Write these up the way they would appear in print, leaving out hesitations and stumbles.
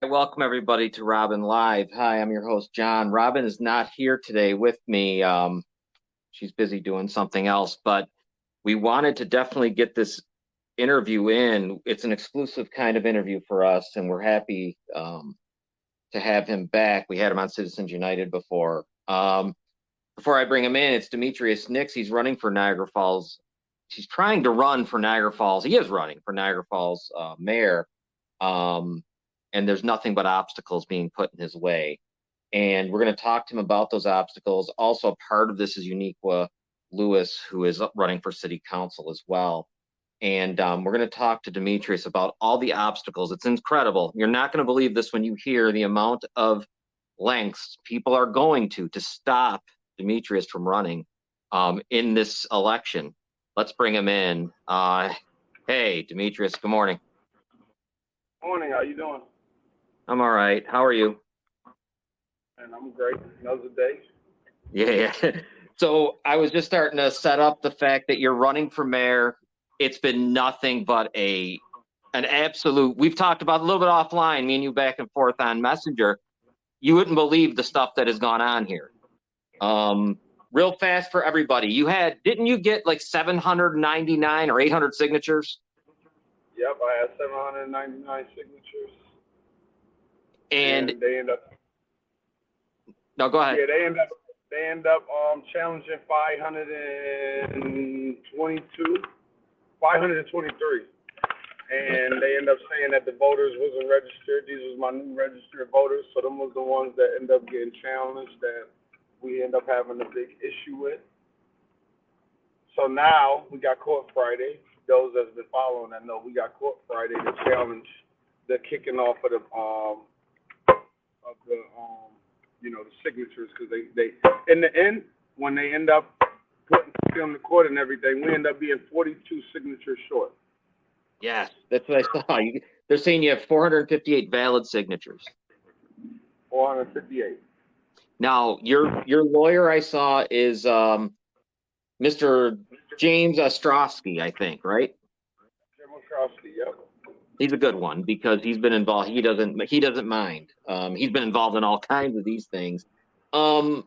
Welcome everybody to Robin Live. Hi, I'm your host, John. Robin is not here today with me. She's busy doing something else, but we wanted to definitely get this interview in. It's an exclusive kind of interview for us, and we're happy to have him back. We had him on Citizens United before. Before I bring him in, it's Demetreus Nix. He's running for Niagara Falls. He's trying to run for Niagara Falls. He is running for Niagara Falls mayor. And there's nothing but obstacles being put in his way. And we're going to talk to him about those obstacles. Also, part of this is Uniqua Lewis, who is running for city council as well. And we're going to talk to Demetrius about all the obstacles. It's incredible. You're not going to believe this when you hear the amount of lengths people are going to stop Demetrius from running in this election. Let's bring him in. Hey, Demetrius, good morning. Morning, how you doing? I'm all right. How are you? And I'm great. Another day. Yeah. So I was just starting to set up the fact that you're running for mayor. It's been nothing but an absolute. We've talked about a little bit offline, me and you back and forth on Messenger. You wouldn't believe the stuff that has gone on here. Real fast for everybody. Didn't you get like 799 or 800 signatures? Yep, I had 799 signatures. And they end up. No, go ahead. Yeah, they end up challenging 523, and they end up saying that the voters wasn't registered. These was my new registered voters, so them was the ones that end up getting challenged that we end up having a big issue with. So now we got court Friday. Those that's been following that know we got court Friday to challenge the kicking off of the the signatures, because they in the end, when they end up putting film the court and everything, we end up being 42 signatures short. Yes, that's what I saw. They're saying you have 458 valid signatures. 458. Now, your lawyer I saw is Mr. James Ostrowski, I think, right? Jim Ostrowski, yep. He's a good one because he's been involved. He doesn't mind. He's been involved in all kinds of these things. I want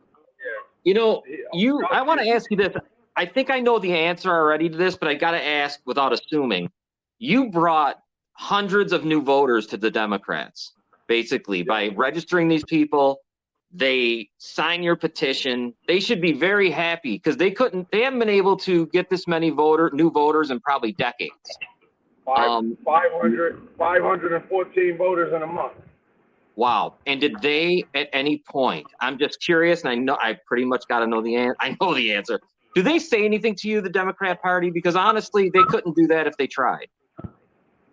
to ask you this. I think I know the answer already to this, but I got to ask without assuming. You brought hundreds of new voters to the Democrats, basically, by registering these people. They sign your petition. They should be very happy because they haven't been able to get this many new voters in probably decades. 514 voters in a month. Wow. And did they at any point, I'm just curious, and I know I pretty much got to know the answer. I know the answer. Do they say anything to you, the Democrat Party? Because honestly, they couldn't do that if they tried.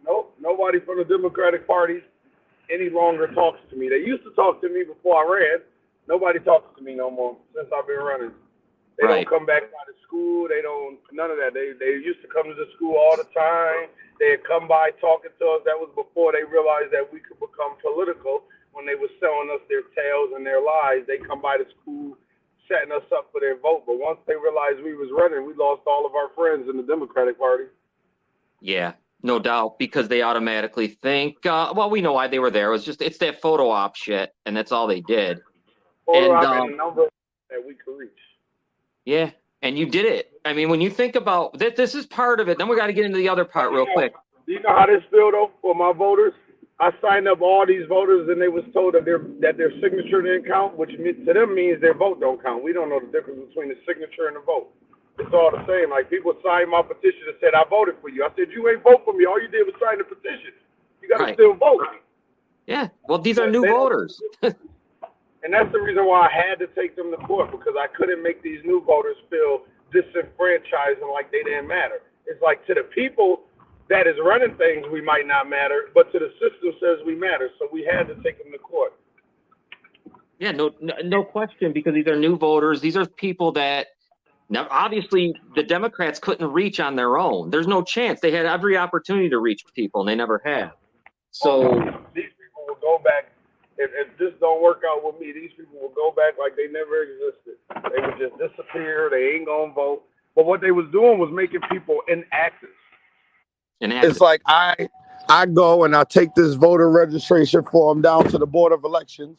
Nope. Nobody from the Democratic Party any longer talks to me. They used to talk to me before I ran. Nobody talks to me no more since I've been running. They don't come back by the school. They don't, none of that. They used to come to the school all the time. They'd come by talking to us. That was before they realized that we could become political. When they were selling us their tales and their lies, they come by the school setting us up for their vote. But once they realized we was running, we lost all of our friends in the Democratic Party. Yeah, no doubt, because they automatically think, we know why they were there. It's that photo op shit, and that's all they did. Photo op and a number that we could reach. Yeah, and you did it. I mean, when you think about that, this is part of it. Then we got to get into the other part real quick. Do you know how this feel though for my voters? I signed up all these voters, and they was told that their signature didn't count, which to them means their vote don't count. We don't know the difference between the signature and the vote. It's all the same. Like, people signed my petition and said, I voted for you. I said, you ain't vote for me. All you did was sign the petition. You got to still vote. Yeah. Well, these are new voters. And that's the reason why I had to take them to court, because I couldn't make these new voters feel disenfranchised and like they didn't matter. It's like, to the people that is running things, we might not matter, but to the system says we matter. So we had to take them to court. Yeah, no question, because these are new voters. These are people that now, obviously, the Democrats couldn't reach on their own. There's no chance. They had every opportunity to reach people, and they never have. So these people will go back. If this don't work out with me, these people will go back like they never existed. They would just disappear. They ain't gonna vote. But what they was doing was making people inactive. It's like I I go and I take this voter registration form down to the Board of Elections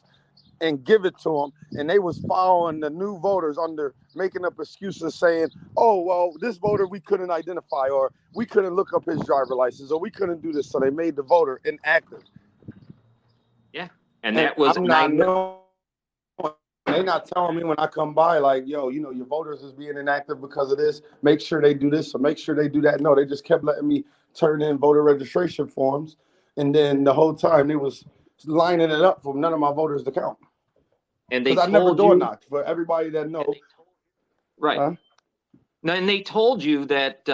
and give it to them, and they was following the new voters under making up excuses saying, oh, well, this voter we couldn't identify, or we couldn't look up his driver license, or we couldn't do this, so they made the voter inactive. Yeah, and that was I'm not knowing. They not telling me when I come by, like, yo, your voters is being inactive because of this. Make sure they do this or make sure they do that. No, they just kept letting me turn in voter registration forms. And then the whole time they was lining it up for none of my voters to count. And they because I never door knocked. For everybody that knows. Right. And they told you that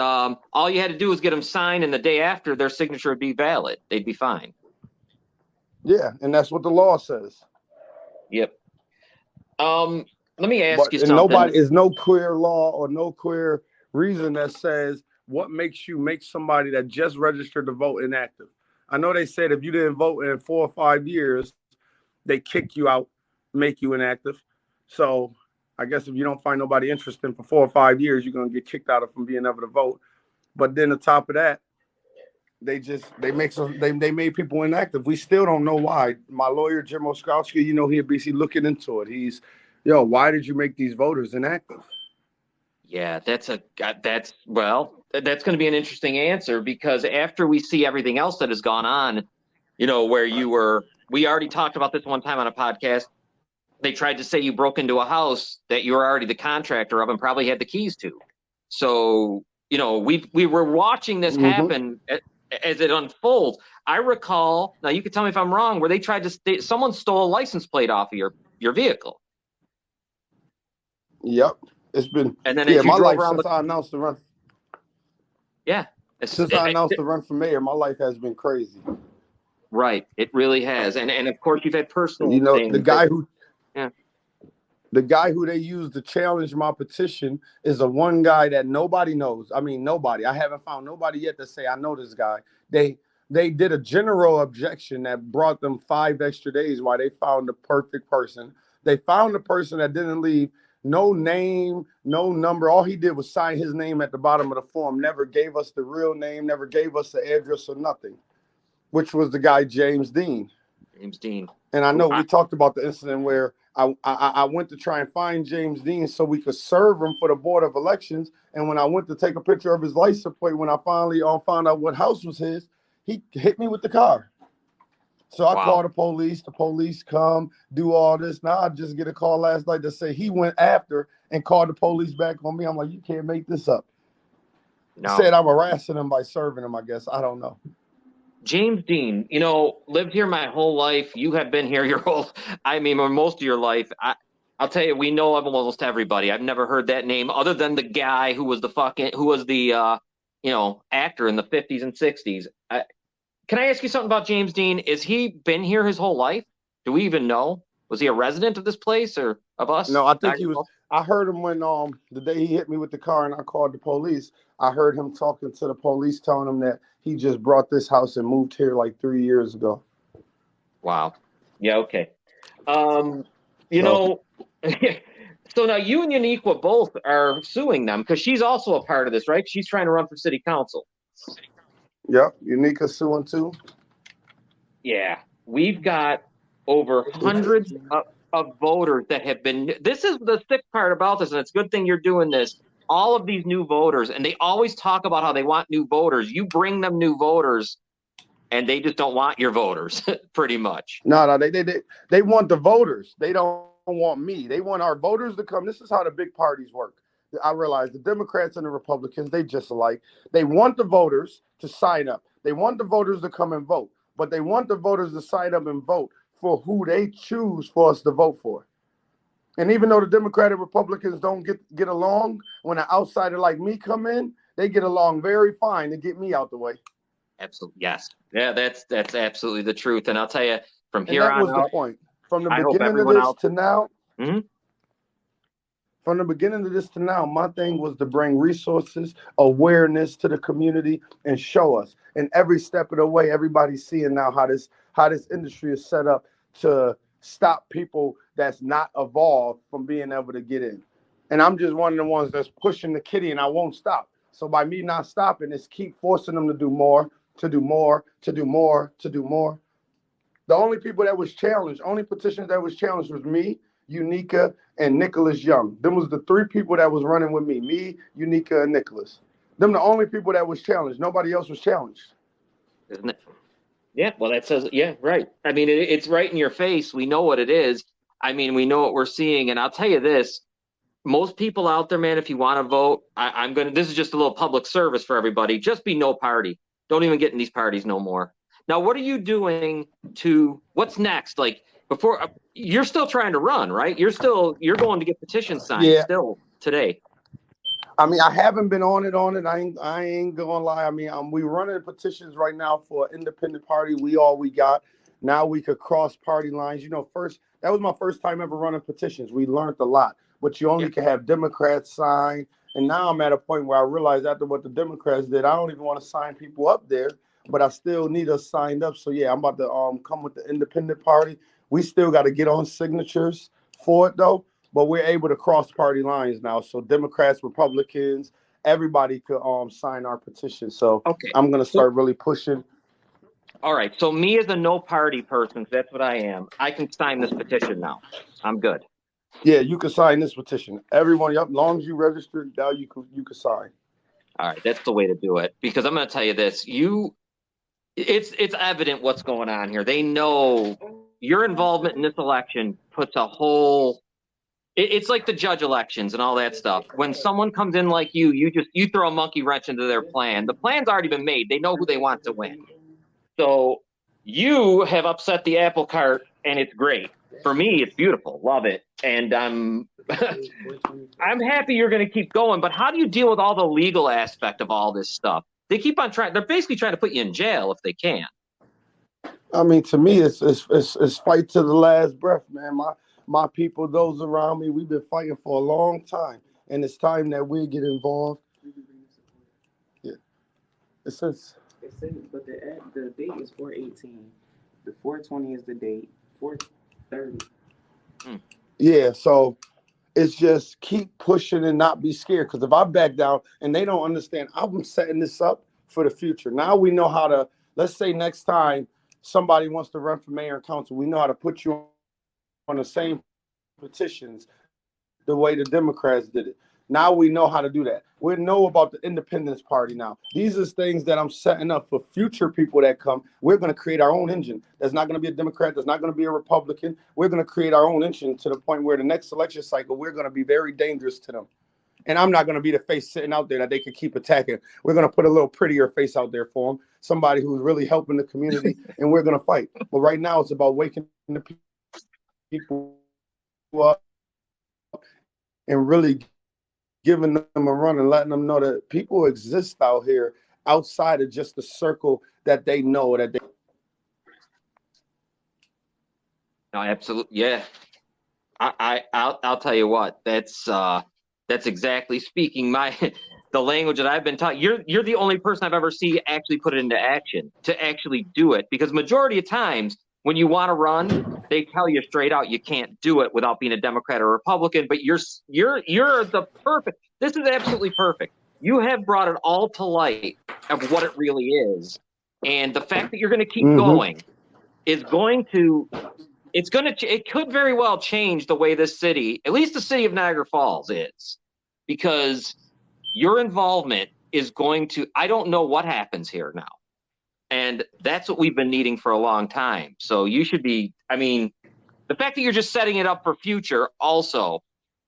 all you had to do was get them signed, and the day after, their signature would be valid. They'd be fine. Yeah, and that's what the law says. Yep. Let me ask you something. Nobody is no clear law or no clear reason that says what makes you make somebody that just registered to vote inactive. I know they said if you didn't vote in 4 or 5 years, they kick you out, make you inactive. So I guess if you don't find nobody interesting for 4 or 5 years, you're gonna get kicked out of from being able to vote. But then on top of that, they made people inactive. We still don't know why. My lawyer Jim Oskowski, he'll be looking into it. He's, why did you make these voters inactive? Yeah, that's going to be an interesting answer, because after we see everything else that has gone on, where we already talked about this one time on a podcast. They tried to say you broke into a house that you were already the contractor of and probably had the keys to. So, we were watching this happen as it unfolds. I recall, now you can tell me if I'm wrong, where they tried to someone stole a license plate off of your vehicle. Yep. It's been, and then my life since I announced the run. Yeah. Since I announced the run for mayor, my life has been crazy. Right. It really has. And of course you've had personal things. The guy who they used to challenge my petition is the one guy that nobody knows. I mean, nobody. I haven't found nobody yet to say I know this guy. They did a general objection that brought them 5 extra days while they found the perfect person. They found the person that didn't leave no name, no number. All he did was sign his name at the bottom of the form. Never gave us the real name, never gave us the address or nothing, which was the guy, James Dean. And I know we talked about the incident where I went to try and find James Dean so we could serve him for the Board of Elections. And when I went to take a picture of his license plate, when I finally found out what house was his, he hit me with the car. So I called the police. The police come, do all this. Now I just get a call last night to say he went after and called the police back on me. I'm like, you can't make this up. No. Said I'm harassing him by serving him, I guess. I don't know. James Dean, lived here my whole life. You have been here most of your life. I'll tell you, we know of almost everybody. I've never heard that name other than the guy who was the actor in the 50s and 60s. Can I ask you something about James Dean? Has he been here his whole life? Do we even know? Was he a resident of this place or of us? No, I think he was. I heard him when the day he hit me with the car and I called the police. I heard him talking to the police, telling them that he just brought this house and moved here like 3 years ago. Wow. Yeah. Okay. So now you and Uniqua both are suing them because she's also a part of this, right? She's trying to run for city council. Yep. Uniqua suing too. Yeah. We've got over hundreds of voters that have been. This is the sick part about this, and it's a good thing you're doing this. All of these new voters, and they always talk about how they want new voters. You bring them new voters, and they just don't want your voters, pretty much. No, they want the voters. They don't want me. They want our voters to come. This is how the big parties work. I realize the Democrats and the Republicans, they just alike. They want the voters to sign up. They want the voters to come and vote, but they want the voters to sign up and vote for who they choose for us to vote for. And even though the Democratic Republicans don't get along, when an outsider like me come in, they get along very fine to get me out the way. Absolutely. Yes. Yeah, that's absolutely the truth. And I'll tell you, from here on out. That was the point. From the beginning of this to now. Mm-hmm. From the beginning of this to now, my thing was to bring resources, awareness to the community, and show us. And every step of the way, everybody's seeing now how this industry is set up to stop people that's not evolved from being able to get in. And I'm just one of the ones that's pushing the kitty, and I won't stop. So by me not stopping, it's keep forcing them to do more, to do more, to do more, to do more. The only people that was challenged, only petitions that was challenged was me, Unica, and Nicholas Young. Them was the three people that was running with me, Unica, and Nicholas. Them the only people that was challenged. Nobody else was challenged. Isn't it? Yeah, well, that says, yeah, right. I mean, it's right in your face. We know what it is. I mean, we know what we're seeing. And I'll tell you this, most people out there, man, if you want to vote, this is just a little public service for everybody. Just be no party. Don't even get in these parties no more. Now, what are you doing what's next? Like, before, you're still trying to run, right? You're going to get petitions signed still today. I mean, I haven't been on it. I ain't gonna lie. I mean, we running petitions right now for an independent party. We got. Now we could cross party lines. That was my first time ever running petitions. We learned a lot, but you only can have Democrats sign. And now I'm at a point where I realize after what the Democrats did, I don't even want to sign people up there, but I still need us signed up. So yeah, I'm about to come with the independent party. We still got to get on signatures for it though. But we're able to cross party lines now. So Democrats, Republicans, everybody could sign our petition. So I'm going to start really pushing. All right. So me as a no party person, that's what I am, I can sign this petition now. I'm good. Yeah, you can sign this petition. Everyone, as long as you registered, now you can sign. All right. That's the way to do it. Because I'm going to tell you this. It's evident what's going on here. They know your involvement in this election puts a whole... It's like the judge elections and all that stuff. When someone comes in like you throw a monkey wrench into their plan. The plan's already been made. They know who they want to win. So you have upset the apple cart, and it's great. For me, it's beautiful. Love it. And I'm happy you're going to keep going. But how do you deal with all the legal aspect of all this stuff? They keep on trying. They're basically trying to put you in jail if they can. I mean, to me, it's fight to the last breath, man. My people, those around me, we've been fighting for a long time, and it's time that we get involved. Yeah, it says, but the date is 4/18. The 4/20 is the date. 4/30. Yeah, so it's just keep pushing and not be scared. Because if I back down and they don't understand, I'm setting this up for the future. Now we know how to. Let's say next time somebody wants to run for mayor and council, we know how to put you on the same petitions the way the Democrats did it. Now we know how to do that. We know about the Independence Party now. These are things that I'm setting up for future people that come. We're going to create our own engine. That's not going to be a Democrat. That's not going to be a Republican. We're going to create our own engine to the point where the next election cycle, we're going to be very dangerous to them. And I'm not going to be the face sitting out there that they can keep attacking. We're going to put a little prettier face out there for them, somebody who's really helping the community, and we're going to fight. But right now it's about waking the people up and really giving them a run and letting them know that people exist out here outside of just the circle that they know that they. No, absolutely, yeah. I'll tell you what. That's exactly speaking the language that I've been taught. You're the only person I've ever seen actually put it into action, to actually do it. Because majority of times when you want to run, they tell you straight out you can't do it without being a Democrat or Republican. But you're the perfect. This is absolutely perfect. You have brought it all to light of what it really is, and the fact that you're going to keep going is going to. It could very well change the way this city, at least the city of Niagara Falls, is, because your involvement is going to. I don't know what happens here now. And that's what we've been needing for a long time. So you should be, I mean, the fact that you're just setting it up for future also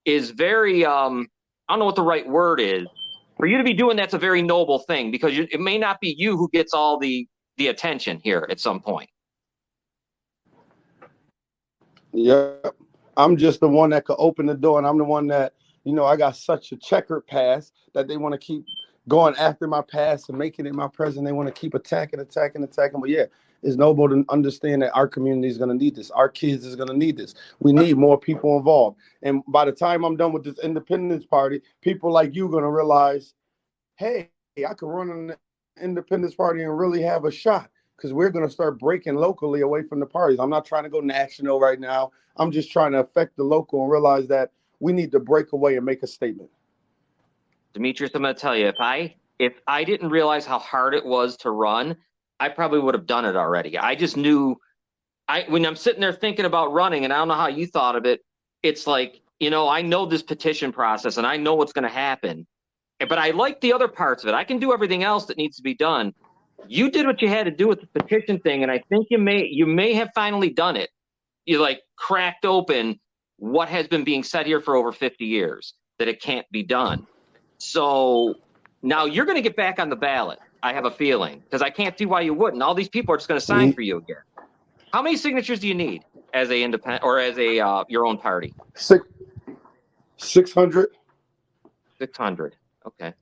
is very, I don't know what the right word is. For you to be doing that's a very noble thing, because it may not be you who gets all the attention here at some point. Yeah, I'm just the one that could open the door, and I'm the one that, I got such a checkered past that they want to keep going after my past and making it my present. They want to keep attacking. But yeah, it's noble to understand that our community is going to need this. Our kids is going to need this. We need more people involved. And by the time I'm done with this Independence Party, people like you are going to realize, hey, I could run an Independence Party and really have a shot, because we're going to start breaking locally away from the parties. I'm not trying to go national right now. I'm just trying to affect the local and realize that we need to break away and make a statement. Demetrius, I'm going to tell you, if I didn't realize how hard it was to run, I probably would have done it already. I just knew when I'm sitting there thinking about running, and I don't know how you thought of it, it's like, I know this petition process and I know what's going to happen. But I like the other parts of it. I can do everything else that needs to be done. You did what you had to do with the petition thing, and I think you may have finally done it. You like cracked open what has been being said here for over 50 years, that it can't be done. So now you're going to get back on the ballot. I have a feeling, because I can't see why you wouldn't. All these people are just going to sign for you again. How many signatures do you need as a independent or as a your own party? 600. 600. Okay.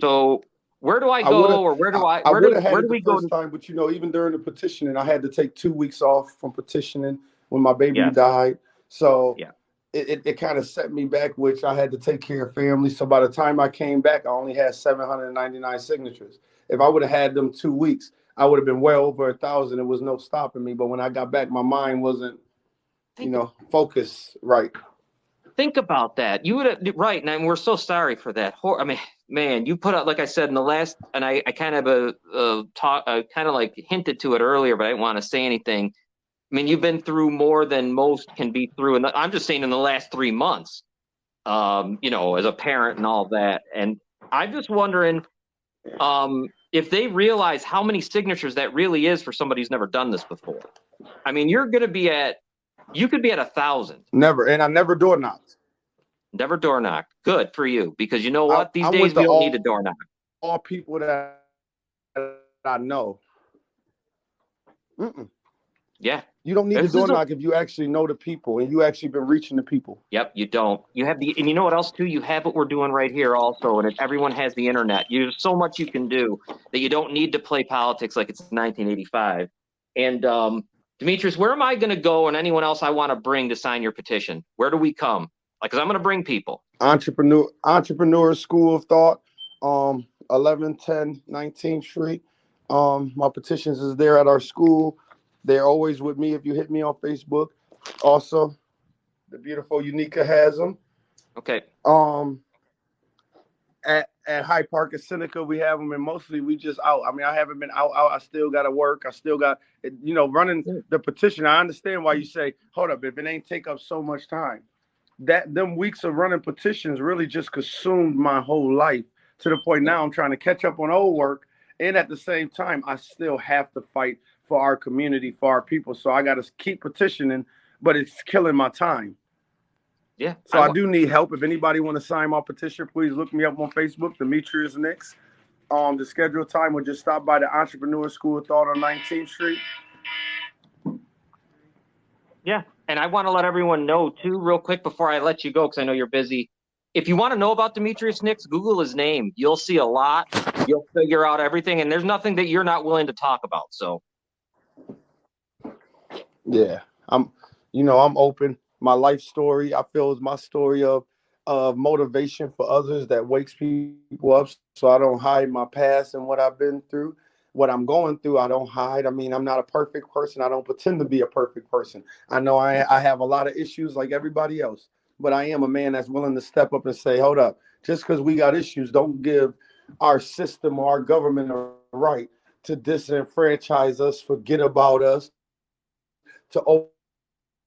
So where do I go, or where do I would have had where it do the we go? first time, but even during the petitioning, I had to take 2 weeks off from petitioning when my baby Yes. died. So Yeah. it kind of set me back, which I had to take care of family. So by the time I came back, I only had 799 signatures. If I would have had them 2 weeks, I would have been well over 1,000. There was no stopping me. But when I got back, my mind wasn't, focused right. Think about that. You would have, right, and we're so sorry for that. I mean, man, you put out, like I said in the last, and I kind of kind of like hinted to it earlier, but I didn't want to say anything. I mean, you've been through more than most can be through, and I'm just saying in the last 3 months, as a parent and all that. And I'm just wondering, if they realize how many signatures that really is for somebody who's never done this before. I mean, you could be at 1,000. Never, and I never door knocked. Never door knocked. Good for you, because you know what? These I days went to we don't need a door knock. all people that I know. Yeah. You don't need a door knock if you actually know the people and you actually been reaching the people. Yep, you don't. You have and you know what else too? You have what we're doing right here also, and everyone has the internet. There's so much you can do that you don't need to play politics like it's 1985. And Demetrius, where am I going to go, and anyone else I want to bring to sign your petition? Where do we come? Because I'm going to bring people. Entrepreneur School of Thought, 1110 19th Street. My petitions is there at our school. They're always with me if you hit me on Facebook. Also, the beautiful Unica has them. Okay. At Hyde Park and Seneca, we have them, and mostly we just out. I mean, I haven't been out. I still got to work. I still got, running the petition. I understand why you say, hold up, if it ain't take up so much time. Them weeks of running petitions really just consumed my whole life to the point now I'm trying to catch up on old work. And at the same time, I still have to fight for our community, for our people. So I got to keep petitioning, but it's killing my time. Yeah. So I do need help. If anybody want to sign my petition, please look me up on Facebook, Demetreus Nix. The scheduled time will just stop by the Entrepreneur School of Thought on 19th Street. Yeah. And I want to let everyone know too, real quick, before I let you go, because I know you're busy. If you want to know about Demetrius Nix, Google his name. You'll see a lot. You'll figure out everything, and there's nothing that you're not willing to talk about. So, yeah, I'm open. My life story, I feel, is my story of motivation for others that wakes people up. So I don't hide my past and what I've been through. What I'm going through, I don't hide. I mean, I'm not a perfect person. I don't pretend to be a perfect person. I know I have a lot of issues like everybody else, but I am a man that's willing to step up and say, hold up, just because we got issues, don't give our system or our government a right to disenfranchise us, forget about us, to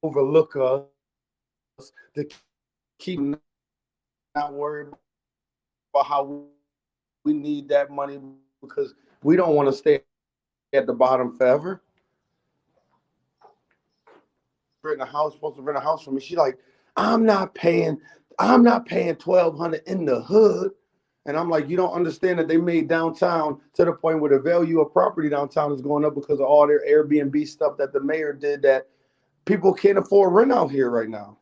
overlook us, to keep not worried about how we need that money, because we don't want to stay at the bottom forever. Supposed to rent a house for me. She's like, I'm not paying $1,200 in the hood. And I'm like, you don't understand that they made downtown to the point where the value of property downtown is going up because of all their Airbnb stuff that the mayor did, that people can't afford rent out here right now.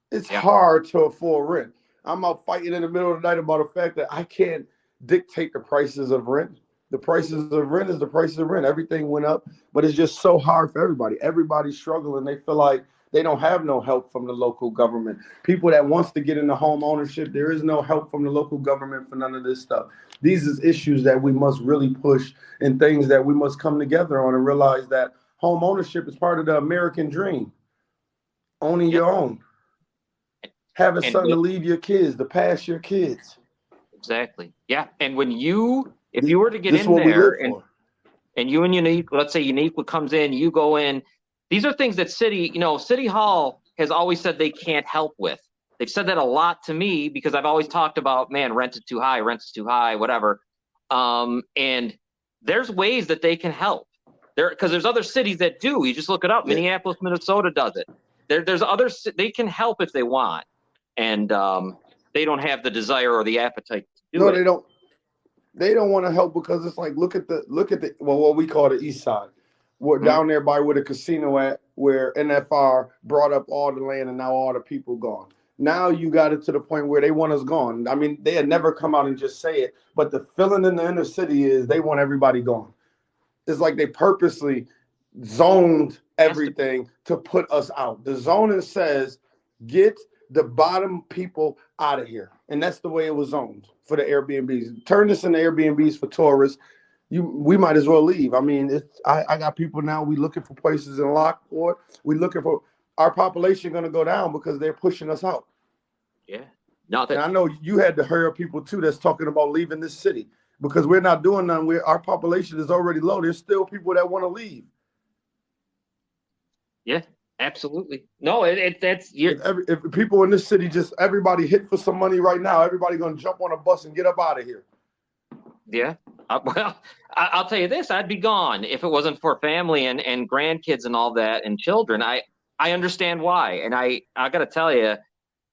It's hard to afford rent. I'm out fighting in the middle of the night about the fact that I can't dictate the prices of rent. The prices of rent is the prices of rent. Everything went up, but it's just so hard for everybody. Everybody's struggling. They feel like they don't have no help from the local government. People that wants to get into home ownership, there is no help from the local government for none of this stuff. These is issues that we must really push, and things that we must come together on and realize that home ownership is part of the American dream. Owning your own. Having something to leave your kids, to pass your kids. Exactly. Yeah. And if you were to get in there, and and you and Unique, let's say Unique comes in, you go in. These are things that City Hall has always said they can't help with. They've said that a lot to me because I've always talked about, man, rent is too high, whatever. And there's ways that they can help. Because there's other cities that do. You just look it up. Yeah. Minneapolis, Minnesota does it. There's others. They can help if they want, and they don't have the desire or the appetite to do No, it. they don't. They don't want to help because it's like look at the what we call the East Side. We're Mm-hmm. down there by where the casino at, where NFR brought up all the land and now all the people gone. Now you got it to the point where they want us gone. I mean, they had never come out and just say it, but the feeling in the inner city is they want everybody gone. It's like they purposely zoned everything to put us out. The zoning says get the bottom people out of here, and that's the way it was zoned for the Airbnbs. Turn this into Airbnbs for tourists. We might as well leave. I mean, I got people now. We looking for places in Lockport. We looking for our population going to go down because they're pushing us out. Yeah. Not that. And I know you had to hurry up people too that's talking about leaving this city because we're not doing nothing. Our population is already low. There's still people that want to leave. Yeah, absolutely. No, if people in this city just everybody hit for some money right now, everybody gonna jump on a bus and get up out of here. Yeah. Well, I'll tell you this: I'd be gone if it wasn't for family and grandkids and all that and children. I understand why, and I got to tell you,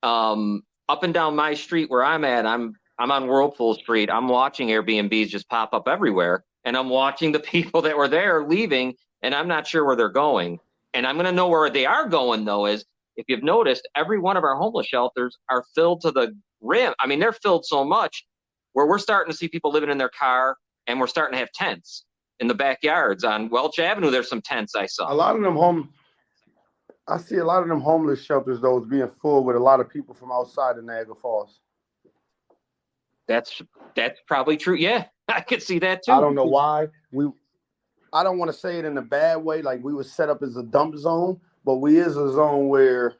up and down my street where I'm at, I'm on Whirlpool Street. I'm watching Airbnbs just pop up everywhere, and I'm watching the people that were there leaving, and I'm not sure where they're going. And I'm going to know where they are going, though, is if you've noticed, every one of our homeless shelters are filled to the rim. I mean, they're filled so much where we're starting to see people living in their car, and we're starting to have tents in the backyards. On Welch Avenue, there's some tents I saw. A lot of them I see a lot of them homeless shelters, though, is being full with a lot of people from outside of Niagara Falls. That's probably true. Yeah, I could see that, too. I don't know why. I don't want to say it in a bad way, like we were set up as a dump zone, but we is a zone where,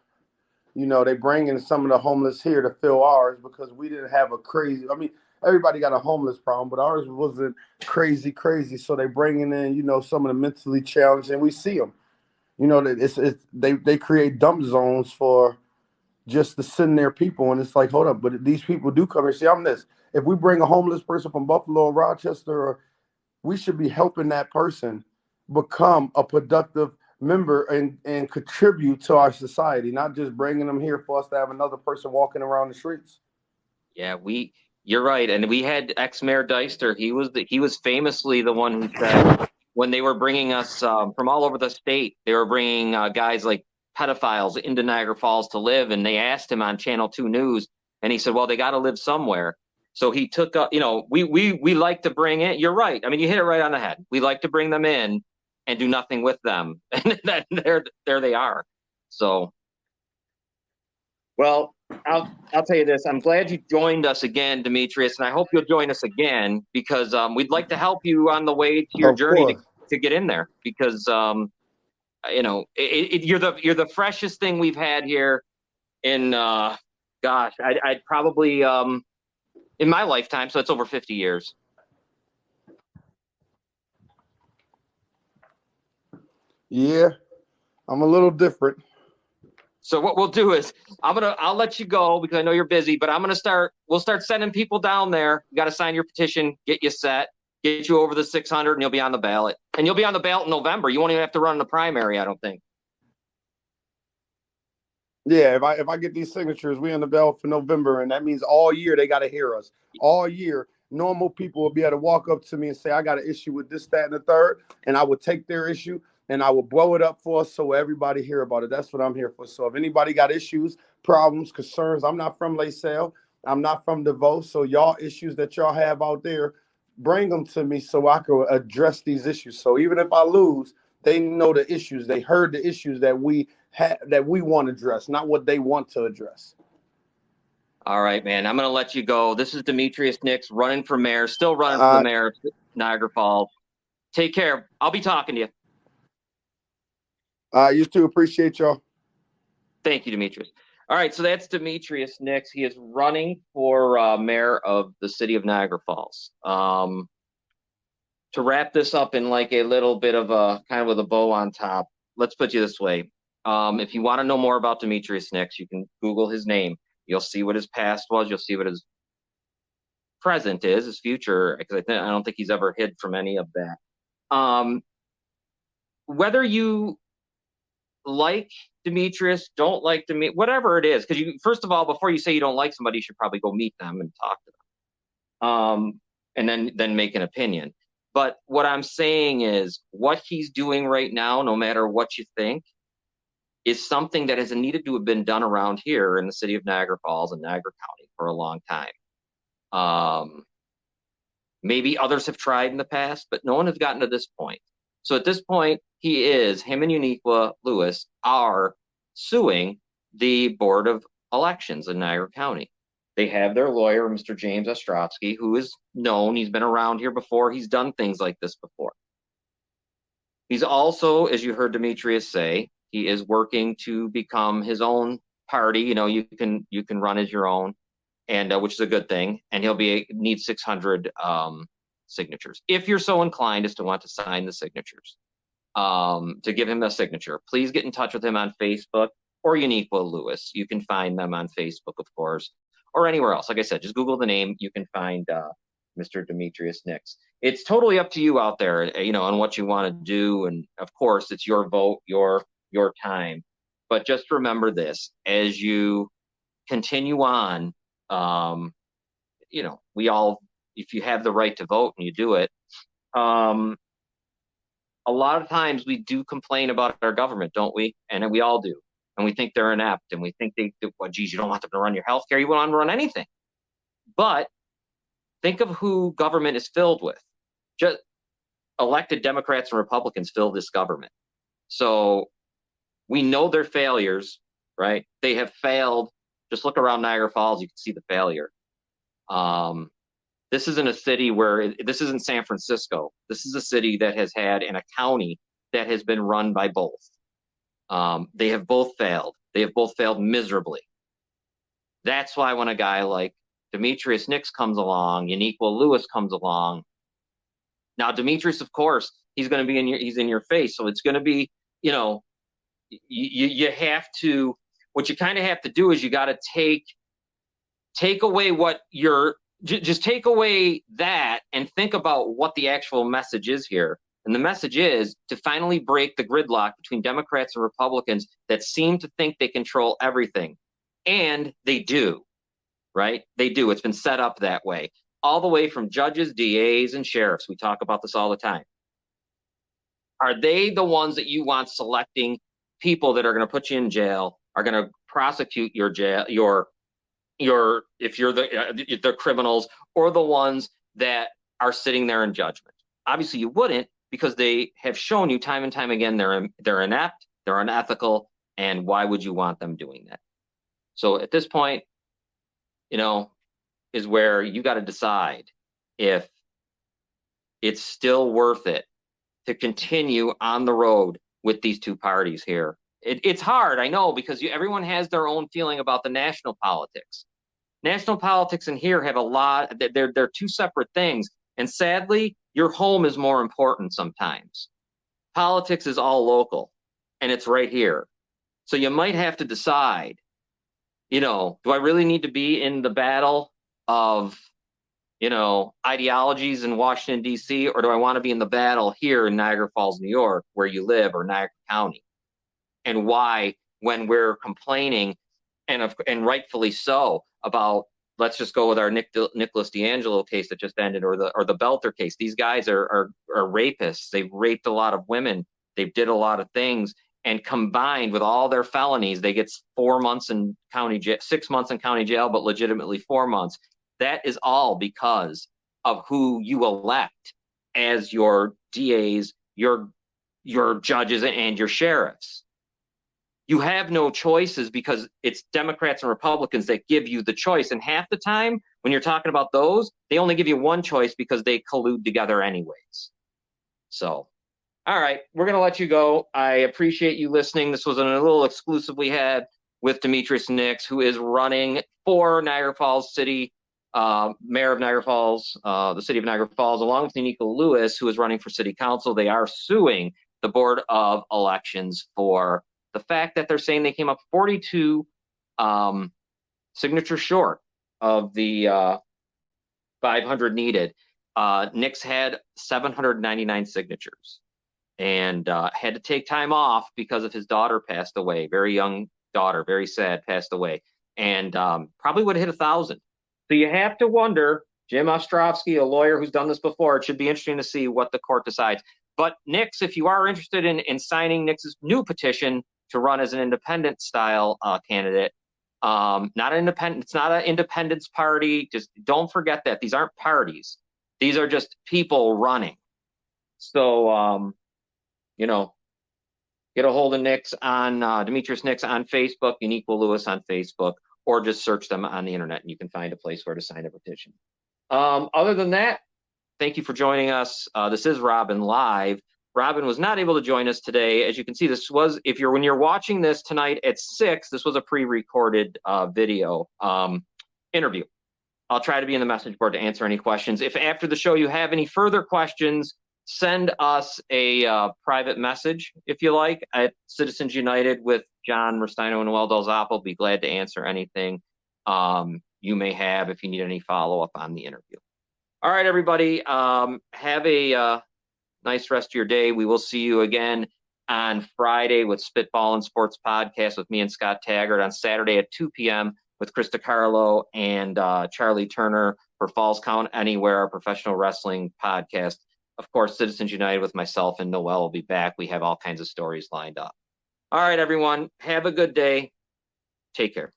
they bring in some of the homeless here to fill ours because we didn't have a crazy. I mean, everybody got a homeless problem, but ours wasn't crazy. So they bringing in, some of the mentally challenged, and we see them. They create dump zones for just to send their people, and it's like, hold up, but these people do come here. See, I'm this. If we bring a homeless person from Buffalo or Rochester, we should be helping that person become a productive member and contribute to our society, not just bringing them here for us to have another person walking around the streets. Yeah, you're right. And we had ex-Mayor Deister. He was famously the one who said when they were bringing us from all over the state, they were bringing guys like pedophiles into Niagara Falls to live. And they asked him on Channel 2 News, and he said, well, they got to live somewhere. So he took we like to bring in, you're right. I mean, you hit it right on the head. We like to bring them in and do nothing with them. And then there they are. So, well, I'll tell you this. I'm glad you joined us again, Demetrius, and I hope you'll join us again because we'd like to help you on the way to your journey to get in there because you're the freshest thing we've had here in gosh, I'd probably in my lifetime, so it's over 50 years. Yeah, I'm a little different. So what we'll do is I'll let you go because I know you're busy, but we'll start sending people down there. You got to sign your petition, get you set, get you over the 600, and you'll be on the ballot. And you'll be on the ballot in November. You won't even have to run in the primary, I don't think. Yeah, if I get these signatures, we on the ballot for November, and that means all year they got to hear us. All year, normal people will be able to walk up to me and say, I got an issue with this, that, and the third, and I would take their issue and I will blow it up for us so everybody hear about it. That's what I'm here for. So if anybody got issues, problems, concerns, I'm not from LaSalle. I'm not from DeVoe. So y'all issues that y'all have out there, bring them to me so I can address these issues. So even if I lose, they know the issues. They heard the issues that we want to address, not what they want to address. All right, man. I'm going to let you go. This is Demetrius Nix running for mayor, still running for the mayor of Niagara Falls. Take care. I'll be talking to you. You too. Appreciate y'all. Thank you, Demetrius. All right, so that's Demetrius Nix. He is running for mayor of the city of Niagara Falls. to wrap this up in like a little bit of a kind of with a bow on top, let's put you this way. If you want to know more about Demetreus Nix, you can Google his name. You'll see what his past was. You'll see what his present is, his future, because I don't think he's ever hid from any of that. Whether you like Demetrius, don't like Demetrius, whatever it is, because you, first of all, before you say you don't like somebody, you should probably go meet them and talk to them, and then make an opinion. But what I'm saying is, what he's doing right now, no matter what you think, is something that has needed to have been done around here in the city of Niagara Falls and Niagara County for a long time. Maybe others have tried in the past, but no one has gotten to this point. So at this point, him and Uniqua Lewis are suing the Board of Elections in Niagara County. They have their lawyer, Mr. James Ostrowski, who is known. He's been around here before. He's done things like this before. He's also, as you heard Demetrius say, he is working to become his own party. You know, you can run as your own, and which is a good thing. And he'll need 600 signatures. If you're so inclined as to want to sign the signatures, to give him a signature, please get in touch with him on Facebook or Uniqua Lewis. You can find them on Facebook, of course, or anywhere else. Like I said, just Google the name. You can find Mr. Demetrius Nix. It's totally up to you out there, you know, on what you want to do. And of course, it's your vote, your time. But just remember this, as you continue on, you know, if you have the right to vote and you do it, a lot of times we do complain about our government, don't we? And we all do. And we think they're inept, and we think well, geez, you don't want them to run your healthcare. You want them to run anything. But think of who government is filled with. Just elected Democrats and Republicans fill this government. So we know their failures, right? They have failed. Just look around Niagara Falls, you can see the failure. This isn't a city this isn't San Francisco. This is a city that has had, and a county that has been run by both. They have both failed. They have both failed miserably. That's why when a guy like Demetrius Nix comes along, Uniqua Lewis comes along. Now, Demetrius, of course, he's going to be he's in your face. So it's going to be, you know, you have to, what you kind of have to do is you got to take away just take away that and think about what the actual message is here. And the message is to finally break the gridlock between Democrats and Republicans that seem to think they control everything. And they do, right? They do. It's been set up that way. All the way from judges, DAs, and sheriffs. We talk about this all the time. Are they the ones that you want selecting people that are going to put you in jail, are going to prosecute your jail, if you're the criminals, or the ones that are sitting there in judgment? Obviously, you wouldn't, because they have shown you time and time again they're inept, they're unethical, and why would you want them doing that? So at this point, you know, is where you got to decide if it's still worth it to continue on the road with these two parties here. It's hard, I know, because everyone has their own feeling about the national politics. National politics and here have a lot. They're two separate things. And sadly, your home is more important sometimes. Politics is all local, and it's right here. So you might have to decide, you know, do I really need to be in the battle of, you know, ideologies in Washington, D.C., or do I want to be in the battle here in Niagara Falls, New York, where you live, or Niagara County? And why, when we're complaining, and rightfully so, about, let's just go with our Nicholas D'Angelo case that just ended, or the Belter case. These guys are rapists. They've raped a lot of women. They've did a lot of things, and combined with all their felonies, they get 4 months in county jail, 6 months in county jail, but legitimately 4 months. That is all because of who you elect as your DAs, your judges, and your sheriffs. You have no choices because it's Democrats and Republicans that give you the choice. And half the time, when you're talking about those, they only give you one choice because they collude together anyways. So, all right, we're going to let you go. I appreciate you listening. This was a little exclusive we had with Demetrius Nix, who is running for Niagara Falls City mayor of Niagara Falls, the city of Niagara Falls, along with Uniqua Lewis, who is running for city council. They are suing the Board of Elections for the fact that they're saying they came up 42 signatures short of the 500 needed. Nix had 799 signatures and had to take time off because of his daughter passed away. Very young daughter, very sad, passed away, and probably would have hit 1,000. So you have to wonder, Jim Ostrovsky, a lawyer who's done this before, it should be interesting to see what the court decides. But Nix, if you are interested in signing Nix's new petition to run as an independent style candidate, not an independent, it's not an independence party. Just don't forget that these aren't parties. These are just people running. So, get a hold of Nix on Demetreus Nix on Facebook, Uniqua Lewis on Facebook, or just search them on the internet and you can find a place where to sign a petition. Other than that, thank you for joining us. This is Robin Live. Robin was not able to join us today. As you can see, this was, when you're watching this tonight at 6, this was a pre-recorded video interview. I'll try to be in the message board to answer any questions. If after the show you have any further questions, send us a private message, if you like, at Citizens United with John Rustino and Noel Del Zoppo. Be glad to answer anything you may have if you need any follow-up on the interview. All right, everybody, have a nice rest of your day. We will see you again on Friday with Spitball and Sports Podcast with me and Scott Taggart, on Saturday at 2 p.m. with Krista Carlo and Charlie Turner for Falls Count Anywhere, a professional wrestling podcast. Of course, Citizens United with myself and Noel will be back. We have all kinds of stories lined up. All right, everyone, have a good day. Take care.